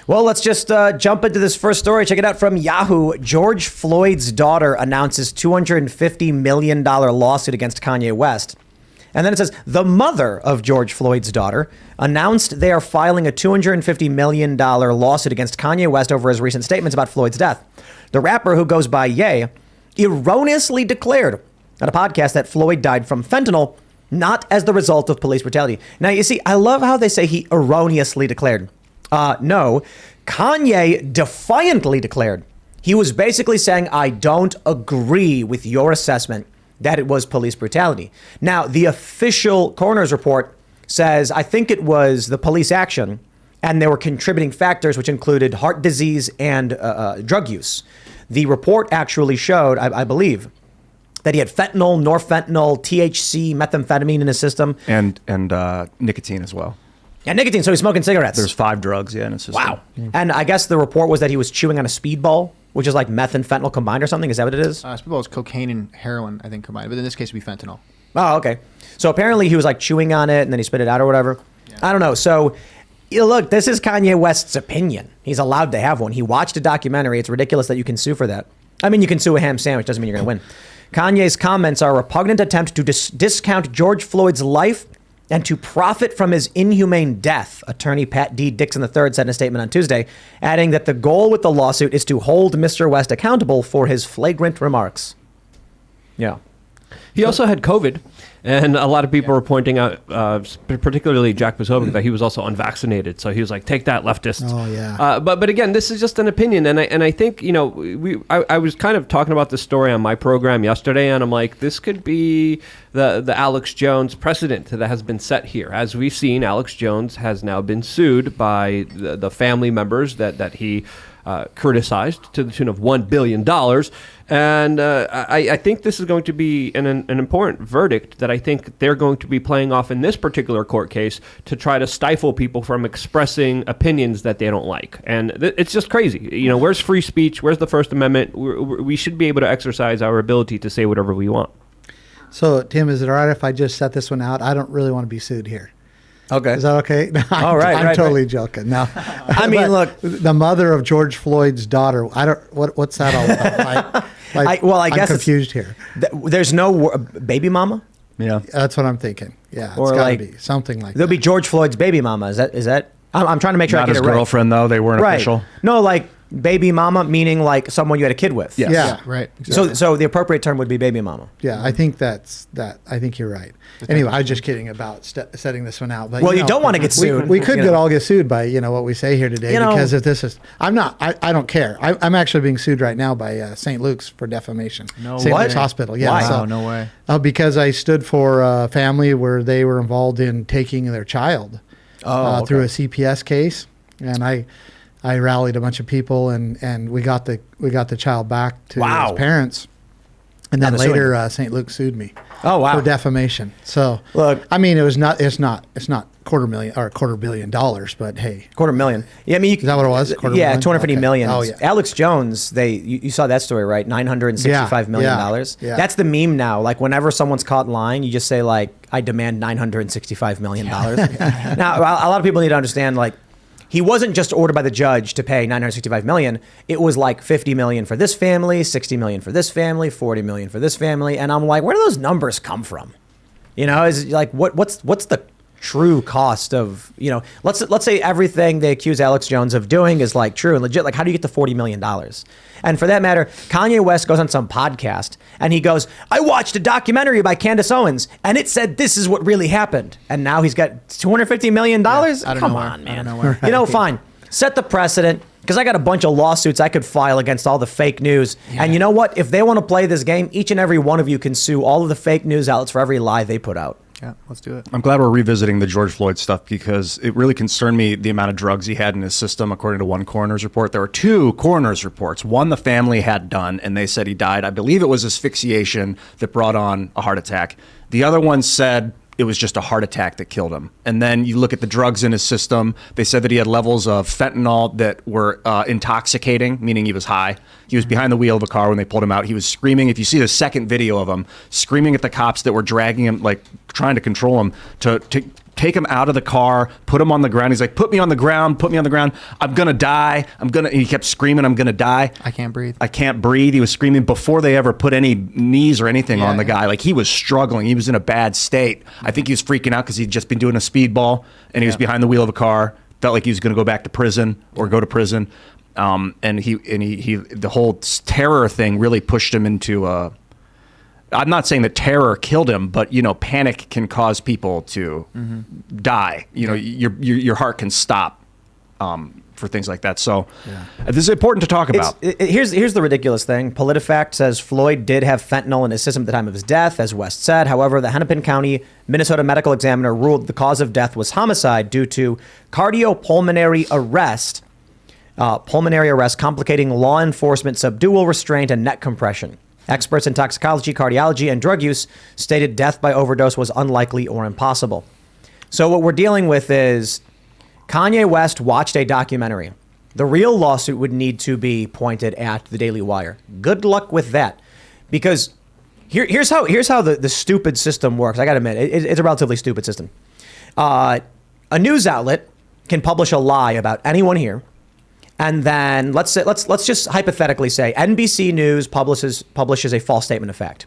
Well, let's just jump into this first story. Check it out from Yahoo. George Floyd's daughter announces $250 million lawsuit against Kanye West. And then it says, the mother of George Floyd's daughter announced they are filing a $250 million lawsuit against Kanye West over his recent statements about Floyd's death. The rapper, who goes by Ye, erroneously declared on a podcast that Floyd died from fentanyl, not as the result of police brutality. Now, you see, I love how they say he erroneously declared. No, Kanye defiantly declared. He was basically saying, I don't agree with your assessment that it was police brutality. Now, the official coroner's report says, I think it was the police action, and there were contributing factors, which included heart disease and drug use. The report actually showed, I believe, that he had fentanyl, norfentanyl, THC, methamphetamine in his system. And nicotine as well. Yeah, nicotine, so he's smoking cigarettes. There's 5 drugs, in his system. Wow. And I guess the report was that he was chewing on a speedball, which is like meth and fentanyl combined or something. Is that what it is? Speedball is cocaine and heroin, I think, combined. But in this case, it would be fentanyl. Oh, okay. So apparently he was like chewing on it and then he spit it out or whatever. Yeah. I don't know. So look, this is Kanye West's opinion. He's allowed to have one. He watched a documentary. It's ridiculous that you can sue for that. I mean, you can sue a ham sandwich. Doesn't mean you're going to win. Kanye's comments are a repugnant attempt to discount George Floyd's life and to profit from his inhumane death, attorney Pat D. Dixon III said in a statement on Tuesday, adding that the goal with the lawsuit is to hold Mr. West accountable for his flagrant remarks. Yeah. He also had COVID, and a lot of people were pointing out, particularly Jack Posobiec, that he was also unvaccinated. So he was like, "Take that, leftists!" Oh yeah. But again, this is just an opinion, and I think I was kind of talking about this story on my program yesterday, and I'm like, this could be the Alex Jones precedent that has been set here. As we've seen, Alex Jones has now been sued by the family members that he criticized to the tune of $1 billion. And I think this is going to be an important verdict that I think they're going to be playing off in this particular court case to try to stifle people from expressing opinions that they don't like. And it's just crazy. Where's free speech? Where's the First Amendment? We should be able to exercise our ability to say whatever we want. So, Tim, is it all right if I just set this one out? I don't really want to be sued here. Okay. Is that okay? No, I'm totally joking. No. I mean, look. The mother of George Floyd's daughter, what's that all about? I guess I'm confused here. There's no baby mama? Yeah. That's what I'm thinking. Yeah, it's got to be something like that. There'll be George Floyd's baby mama. Is that? I'm trying to make sure I get it right. Not his girlfriend, though. They weren't official. No, like baby mama, meaning like someone you had a kid with. Yes. Yeah. Right. Exactly. So the appropriate term would be baby mama. Yeah, I think that's that. I think you're right. Anyway, I was just kidding about setting this one out. But well, you don't want to get sued. We could all get sued by what we say here today because if this is, I don't care. I'm actually being sued right now by St. Luke's for defamation. St. Luke's Hospital. Yeah. Why? So, no way. Because I stood for a family where they were involved in taking their child through a CPS case, and I rallied a bunch of people and we got the child back to his parents, and then later St. Luke sued me. Oh wow. For defamation. So look, I mean, it's not $250 million, but hey, $250,000. Yeah, I mean, is that what it was? $250 million. Oh yeah. Alex Jones, you saw that story, right? $965 million. Yeah. That's the meme now. Like whenever someone's caught in line, you just say like, I demand $965 million. Now, a lot of people need to understand, like, he wasn't just ordered by the judge to pay $965 million. It was like $50 million for this family, $60 million for this family, $40 million for this family. And I'm like, where do those numbers come from? Is it like, what's the true cost of, let's say everything they accuse Alex Jones of doing is like true and legit. Like, how do you get the $40 million? And for that matter, Kanye West goes on some podcast and he goes, I watched a documentary by Candace Owens and it said this is what really happened. And now he's got $250 million. Come on, man. Fine. Set the precedent, because I got a bunch of lawsuits I could file against all the fake news. Yeah. And you know what? If they want to play this game, each and every one of you can sue all of the fake news outlets for every lie they put out. Yeah, let's do it. I'm glad we're revisiting the George Floyd stuff because it really concerned me the amount of drugs he had in his system. According to one coroner's report, there were 2 coroner's reports. One the family had done, and they said he died. I believe it was asphyxiation that brought on a heart attack. The other one said it was just a heart attack that killed him. And then you look at the drugs in his system. They said that he had levels of fentanyl that were intoxicating, meaning he was high. He was behind the wheel of a car when they pulled him out. He was screaming. If you see the second video of him, screaming at the cops that were dragging him, like trying to control him, to take him out of the car, put him on the ground. He's like, put me on the ground, put me on the ground. I'm going to die. He kept screaming, I'm going to die. I can't breathe. I can't breathe. He was screaming before they ever put any knees or anything on the guy. Like, he was struggling. He was in a bad state. I think he was freaking out because he'd just been doing a speedball and he was behind the wheel of a car. Felt like he was going to go back to prison or go to prison. And he the whole terror thing really pushed him into I'm not saying that terror killed him, but panic can cause people to die. Your heart can stop for things like that. So this is important to talk about. Here's the ridiculous thing. PolitiFact says Floyd did have fentanyl in his system at the time of his death, as West said. However, the Hennepin County, Minnesota medical examiner ruled the cause of death was homicide due to cardiopulmonary arrest. Pulmonary arrest complicating law enforcement subdual restraint and neck compression. Experts in toxicology, cardiology, and drug use stated death by overdose was unlikely or impossible. So what we're dealing with is Kanye West watched a documentary. The real lawsuit would need to be pointed at the Daily Wire. Good luck with that. Because here's how the stupid system works. I got to admit, it's a relatively stupid system. A news outlet can publish a lie about anyone here. And then let's just hypothetically say NBC News publishes a false statement of fact.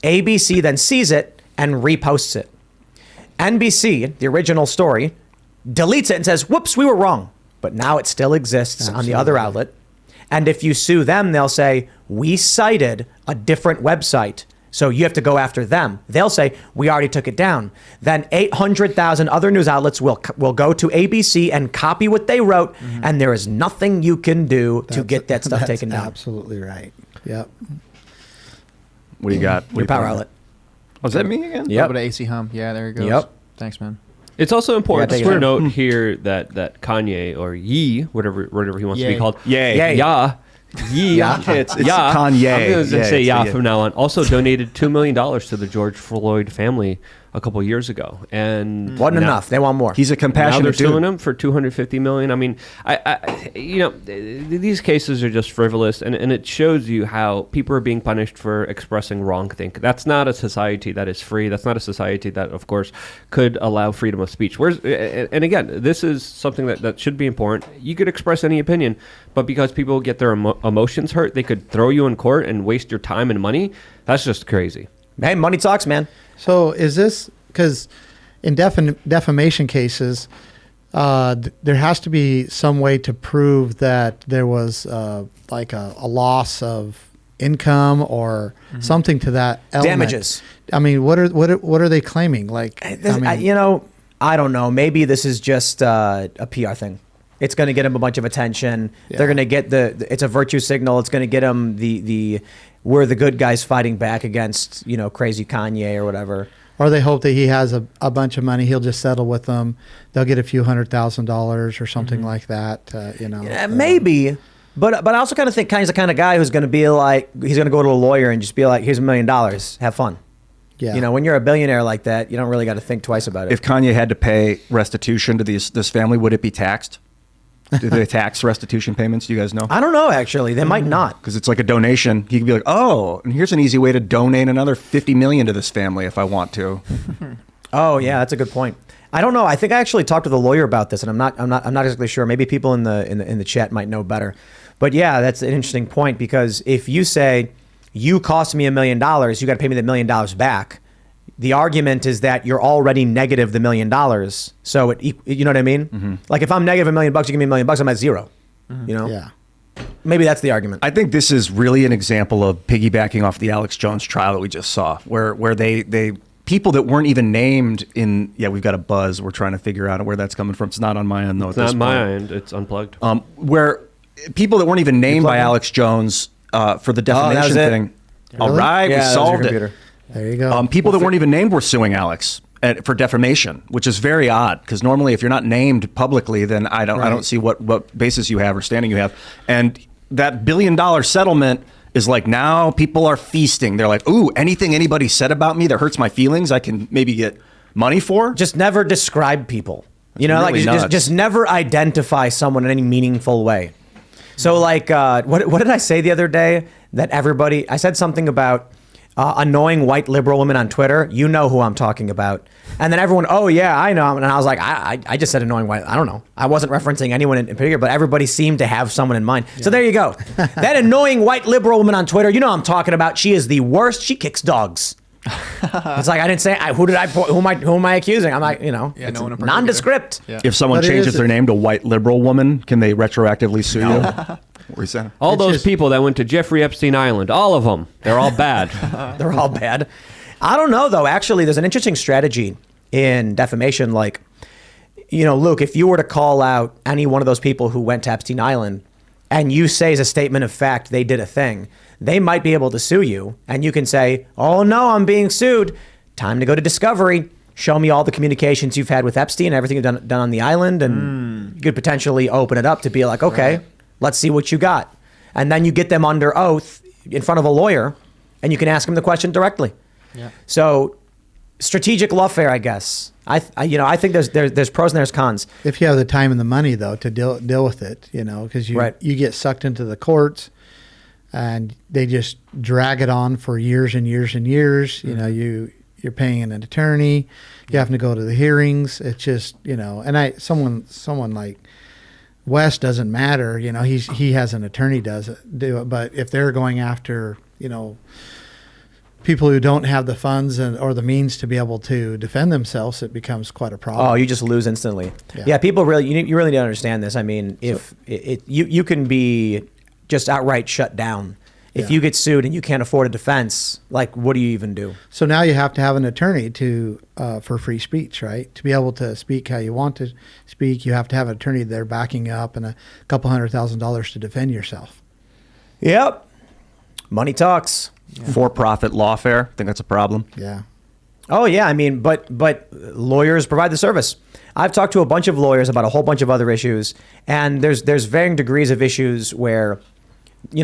ABC then sees it and reposts it. NBC, the original story, deletes it and says, whoops, we were wrong. But now it still exists on the other outlet. And if you sue them, they'll say, we cited a different website, so you have to go after them. They'll say, we already took it down. Then 800,000 other news outlets will go to ABC and copy what they wrote, and there is nothing you can do to get that stuff taken down. Absolutely right. Yep. What do you got? Your power outlet. Oh, is that me again? Yeah. But AC hum. Yeah, there it goes. Yep. Thanks, man. It's also important take to it note here that Kanye, or Ye, whatever he wants to be Yay. called, Yay. Yeah, It's Kanye. I'm going to Yeah, say it's yeah Ye. from now on. Also donated $2 million to the George Floyd family a couple years ago, and Wasn't now- enough. They want more. He's a Now they're compassionate suing dude. him for $250 million. I mean, these cases are just frivolous, and it shows you how people are being punished for expressing wrong think. That's not a society that is free. That's not a society that, of course, could allow freedom of speech. And again, this is something that should be important. You could express any opinion, but because people get their emotions hurt, they could throw you in court and waste your time and money. That's just crazy. Hey, money talks, man. So is this because in defamation cases, there has to be some way to prove that there was like a loss of income or something to that element. Damages. I mean, what are they claiming? Like, I don't know. Maybe this is just a PR thing. It's going to get them a bunch of attention. Yeah. They're going to get it's a virtue signal. It's going to get them we're the good guys fighting back against, crazy Kanye or whatever. Or they hope that he has a bunch of money. He'll just settle with them. They'll get a few $100,000 or something like that. Yeah, maybe. But I also kind of think Kanye's the kind of guy who's going to be like, he's going to go to a lawyer and just be like, here's $1 million. Have fun. Yeah. When you're a billionaire like that, you don't really got to think twice about it. If Kanye had to pay restitution to this family, would it be taxed? Do they tax restitution payments? Do you guys know? I don't know, actually. They might not. Because it's like a donation. He could be like, oh, and here's an easy way to donate another $50 million to this family if I want to. Oh, yeah, that's a good point. I don't know. I think I actually talked to the lawyer about this, and I'm not exactly sure. Maybe people in the chat might know better. But yeah, that's an interesting point, because if you say you cost me $1 million, you got to pay me the $1 million back. The argument is that you're already negative the $1 million. So you know what I mean? Mm-hmm. Like if I'm negative $1 million, you give me $1 million, I'm at zero. Mm-hmm. Yeah. Maybe that's the argument. I think this is really an example of piggybacking off the Alex Jones trial that we just saw, where they people that weren't even named in. Yeah, we've got a buzz. We're trying to figure out where that's coming from. It's not on my end though. It's not my end. It's unplugged. Where people that weren't even named by Alex Jones for the defamation thing. Really? All right, we solved it. There you go. People that weren't even named were suing Alex for defamation, which is very odd, because normally if you're not named publicly, then I don't see what basis you have or standing you have. And that $1 billion settlement is like, now people are feasting. They're like, ooh, anything anybody said about me that hurts my feelings, I can maybe get money for. Just never describe people. Really Just never identify someone in any meaningful way. So like, what did I say the other day? That I said something about annoying white liberal women on Twitter, you know who I'm talking about. And then everyone, oh yeah, I know. And I was like, I just said annoying white. I don't know. I wasn't referencing anyone in particular, but everybody seemed to have someone in mind. Yeah. So there you go. That annoying white liberal woman on Twitter, you know who I'm talking about. She is the worst. She kicks dogs. It's like I didn't say who am I accusing? I'm like, it's no one in nondescript. Yeah. If someone changes their name to white liberal woman, can they retroactively sue you? What were you saying? All those people that went to Jeffrey Epstein Island, all of them, they're all bad. They're all bad. I don't know though. Actually, there's an interesting strategy in defamation. Like, Luke, if you were to call out any one of those people who went to Epstein Island, and you say as a statement of fact they did a thing, they might be able to sue you. And you can say, oh no, I'm being sued. Time to go to discovery. Show me all the communications you've had with Epstein, everything you've done on the island. And you could potentially open it up to be like, okay, let's see what you got. And then you get them under oath in front of a lawyer and you can ask them the question directly. Yeah. So strategic lawfare, I guess. I think there's pros and there's cons. If you have the time and the money, though, to deal with it, because you get sucked into the courts and they just drag it on for years and years and years. You're paying an attorney, you have to go to the hearings. It's just, and someone like Wes doesn't matter. He has an attorney do it. But if they're going after, people who don't have the funds or the means to be able to defend themselves, it becomes quite a problem. Oh, you just lose instantly. Yeah, people really, you really need to understand this. I mean, if you can be just outright shut down. If you get sued and you can't afford a defense, like, what do you even do? So now you have to have an attorney for free speech, right? To be able to speak how you want to speak, you have to have an attorney there backing you up and a couple $100,000 to defend yourself. Yep. Money talks. Yeah. For-profit lawfare. Think that's a problem? Yeah. Oh yeah. I mean, but lawyers provide the service. I've talked to a bunch of lawyers about a whole bunch of other issues, and there's varying degrees of issues where,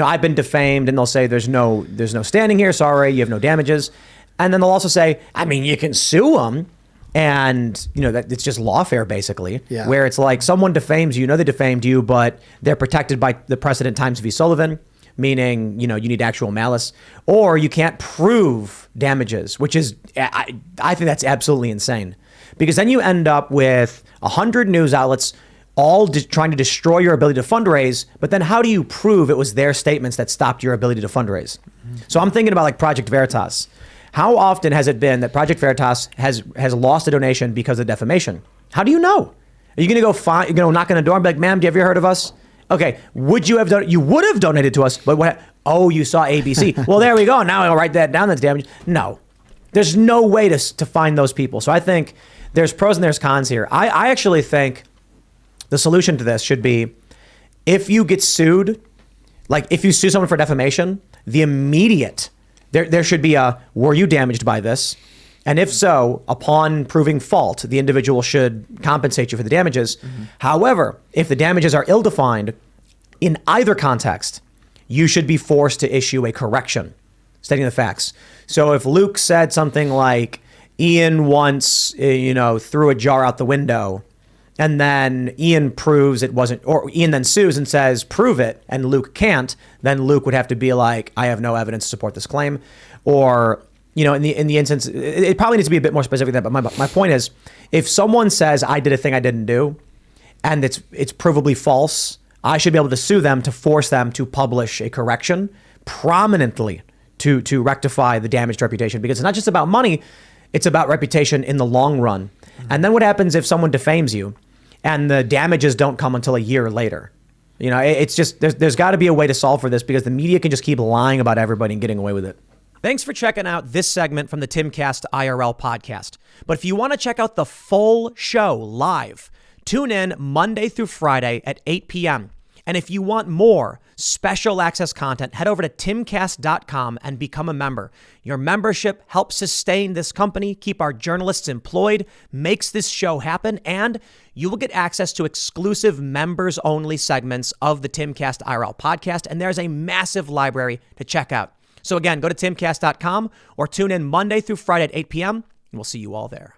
I've been defamed, and they'll say there's no standing here. Sorry, you have no damages, and then they'll also say, I mean, you can sue them, and that it's just lawfare basically. Yeah. Where it's like someone defames you, they defamed you, but they're protected by the precedent Times v. Sullivan, meaning you need actual malice, or you can't prove damages, which is I think that's absolutely insane, because then you end up with 100 news outlets all trying to destroy your ability to fundraise. But then how do you prove it was their statements that stopped your ability to fundraise? Mm-hmm. So I'm thinking about like Project Veritas. How often has it been that Project Veritas has lost a donation because of defamation? How do you know? Are you going to go knock on the door and be like, ma'am, do you have you heard of us? Okay, would you have done? You would have donated to us, but what? Oh, you saw ABC. Well, there we go. Now I'll write that down. That's damage. No, there's no way to find those people. So I think there's pros and there's cons here. I actually think the solution to this should be, if you get sued, like if you sue someone for defamation, the immediate, there should be were you damaged by this? And if so, upon proving fault, the individual should compensate you for the damages. Mm-hmm. However, if the damages are ill-defined, in either context, you should be forced to issue a correction stating the facts. So if Luke said something like, Ian once, threw a jar out the window, and then Ian proves it wasn't, or Ian then sues and says, prove it, and Luke can't, then Luke would have to be like, I have no evidence to support this claim. Or, in the instance, it probably needs to be a bit more specific than that, but my point is, if someone says, I did a thing I didn't do, and it's provably false, I should be able to sue them to force them to publish a correction prominently to rectify the damaged reputation, because it's not just about money, it's about reputation in the long run. Mm-hmm. And then what happens if someone defames you and the damages don't come until a year later? It's just, there's got to be a way to solve for this, because the media can just keep lying about everybody and getting away with it. Thanks for checking out this segment from the Timcast IRL podcast. But if you want to check out the full show live, tune in Monday through Friday at 8 p.m. And if you want more special access content, head over to timcast.com and become a member. Your membership helps sustain this company, keep our journalists employed, makes this show happen, and you will get access to exclusive members-only segments of the Timcast IRL podcast, and there's a massive library to check out. So again, go to timcast.com or tune in Monday through Friday at 8 p.m., and we'll see you all there.